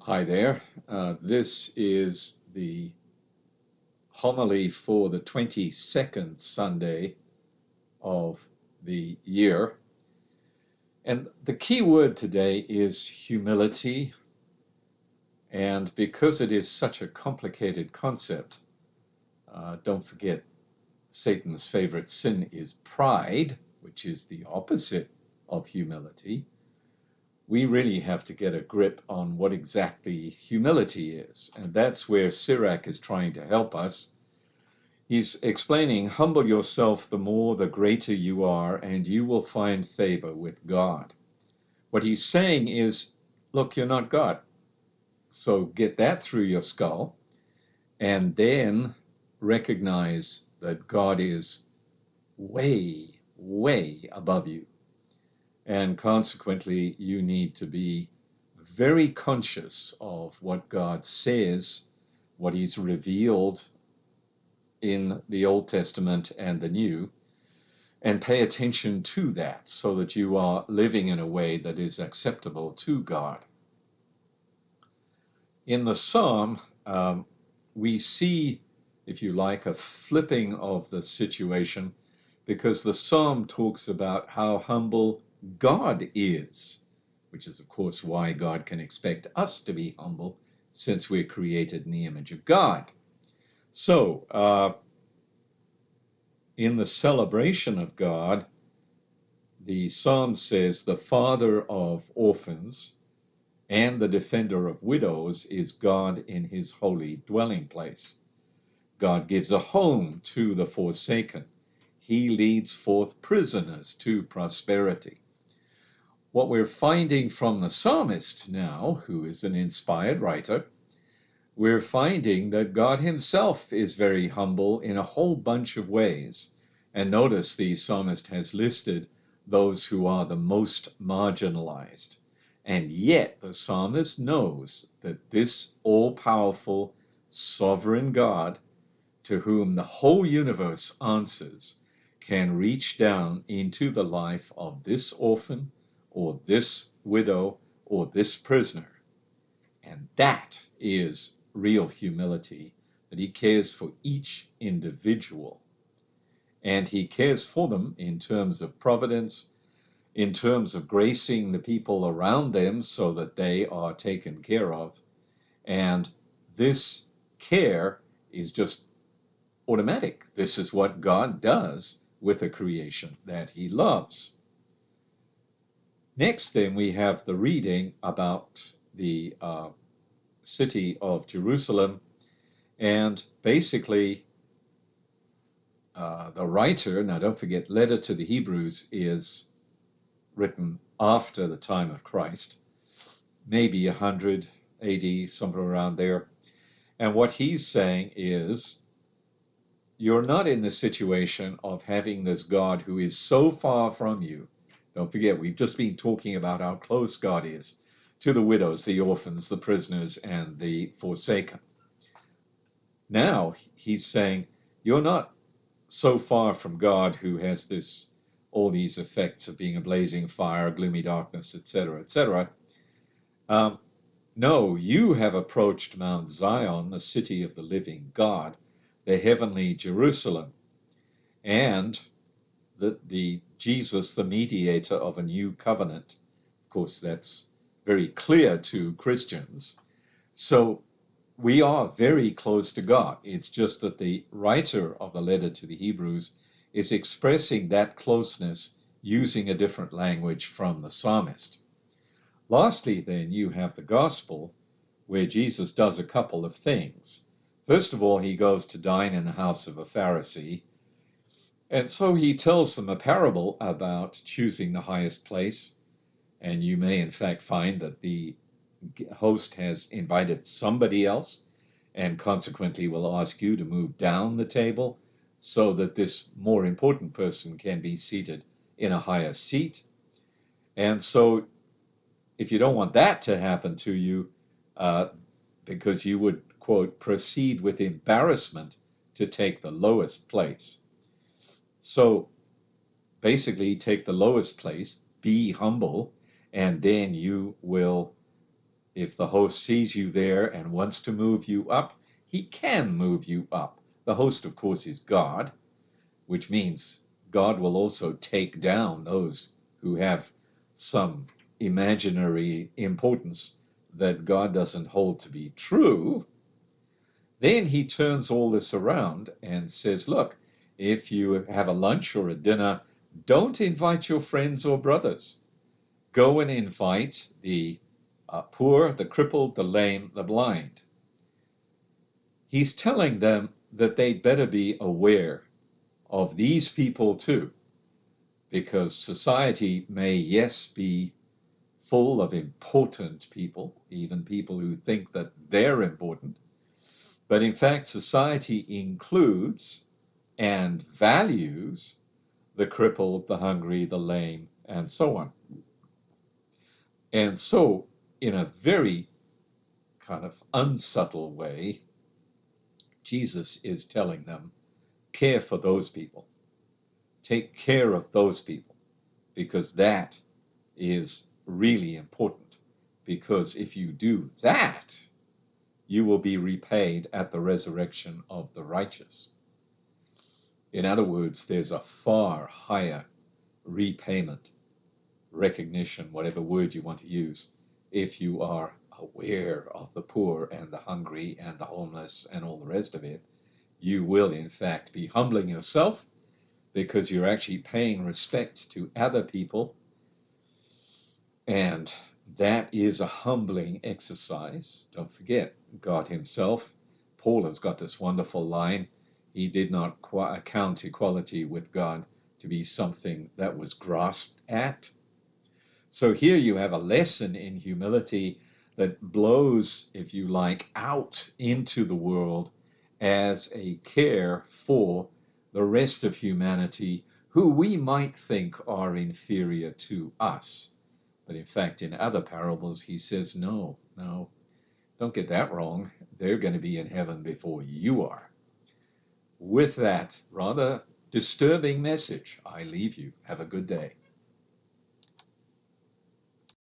Hi there. This is the homily for the 22nd Sunday of the year. And the key word today is humility. And because it is such a complicated concept, don't forget Satan's favorite sin is pride, which is the opposite of humility. We really have to get a grip on what exactly humility is. And that's where Sirach is trying to help us. He's explaining, humble yourself the more, the greater you are, and you will find favor with God. What he's saying is, look, you're not God. So get that through your skull, and then recognize that God is way, way above you. And consequently, you need to be very conscious of what God says, what he's revealed in the Old Testament and the New, and pay attention to that so that you are living in a way that is acceptable to God. In the Psalm, we see, if you like, a flipping of the situation because the Psalm talks about how humble God is, which is, of course, why God can expect us to be humble since we're created in the image of God. So, in the celebration of God, the Psalm says, the father of orphans and the defender of widows is God in his holy dwelling place. God gives a home to the forsaken. He leads forth prisoners to prosperity. What we're finding from the psalmist now, who is an inspired writer, we're finding that God himself is very humble in a whole bunch of ways. And notice the psalmist has listed those who are the most marginalized. And yet the psalmist knows that this all-powerful, sovereign God, to whom the whole universe answers, can reach down into the life of this orphan, or this widow, or this prisoner. And that is real humility, that he cares for each individual. And he cares for them in terms of providence, in terms of gracing the people around them so that they are taken care of. And this care is just automatic. This is what God does with a creation that he loves. Next, then, we have the reading about the city of Jerusalem. And basically, the writer, now don't forget, letter to the Hebrews is written after the time of Christ, maybe 100 AD, somewhere around there. And what he's saying is, you're not in the situation of having this God who is so far from you. Don't forget, we've just been talking about how close God is to the widows, the orphans, the prisoners, and the forsaken. Now he's saying, you're not so far from God who has all these effects of being a blazing fire, gloomy darkness, etc., etc. No, you have approached Mount Zion, the city of the living God, the heavenly Jerusalem, and the Jesus, the mediator of a new covenant. Of course, that's very clear to Christians. So we are very close to God. It's just that the writer of the letter to the Hebrews is expressing that closeness using a different language from the psalmist. Lastly, then, you have the gospel where Jesus does a couple of things. First of all, he goes to dine in the house of a Pharisee, and so he tells them a parable about choosing the highest place. And you may, in fact, find that the host has invited somebody else and consequently will ask you to move down the table so that this more important person can be seated in a higher seat. And so if you don't want that to happen to you, because you would, quote, proceed with embarrassment to take the lowest place. So basically, take the lowest place, be humble, and then you will If the host sees you there and wants to move you up, he can move you up. The host, of course, is God, which means God will also take down those who have some imaginary importance that God doesn't hold to be true. Then he turns all this around and says, look, if you have a lunch or a dinner, don't invite your friends or brothers. Go and invite the poor, the crippled, the lame, the blind. He's telling them that they'd better be aware of these people too, because society may, yes, be full of important people, even people who think that they're important, but in fact, society includes and values the crippled, the hungry, the lame, and so on. And so, in a very kind of unsubtle way, Jesus is telling them, care for those people. Take care of those people, because that is really important. Because if you do that, you will be repaid at the resurrection of the righteous. In other words, there's a far higher repayment, recognition, whatever word you want to use, if you are aware of the poor and the hungry and the homeless and all the rest of it. You will, in fact, be humbling yourself because you're actually paying respect to other people. And that is a humbling exercise. Don't forget, God himself, Paul has got this wonderful line, he did not count equality with God to be something that was grasped at. So here you have a lesson in humility that blows, if you like, out into the world as a care for the rest of humanity who we might think are inferior to us. But in fact, in other parables, he says, no, don't get that wrong. They're going to be in heaven before you are. With that rather disturbing message, I leave you. Have a good day.